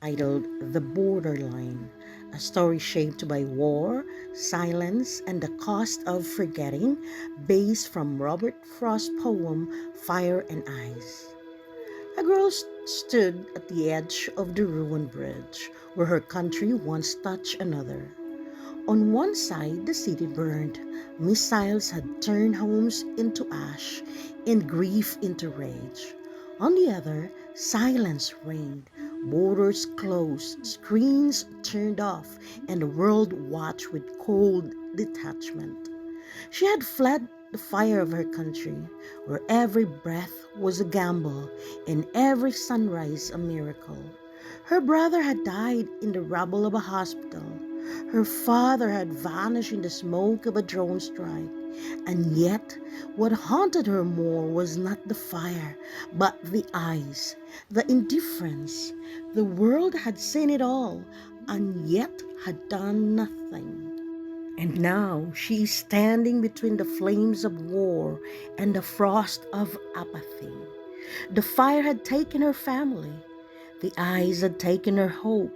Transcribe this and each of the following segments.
titled The Borderline, a story shaped by war, silence, and the cost of forgetting, based from Robert Frost's poem Fire and Ice. A girl stood at the edge of the ruined bridge where her country once touched another. On one side, the city burned. Missiles had turned homes into ash and grief into rage. On the other, silence reigned. Borders closed, screens turned off, and the world watched with cold detachment. She had fled the fire of her country, where every breath was a gamble and every sunrise a miracle. Her brother had died in the rubble of a hospital. Her father had vanished in the smoke of a drone strike. And yet, what haunted her more was not the fire, but the eyes, the indifference. The world had seen it all, and yet had done nothing. And now she is standing between the flames of war and the frost of apathy. The fire had taken her family, the eyes had taken her hope,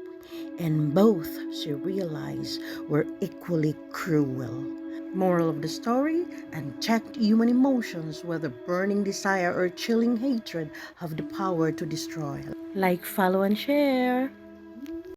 and both, she realized, were equally cruel. Moral of the story: unchecked human emotions, whether burning desire or chilling hatred, have the power to destroy. Like, follow, and share.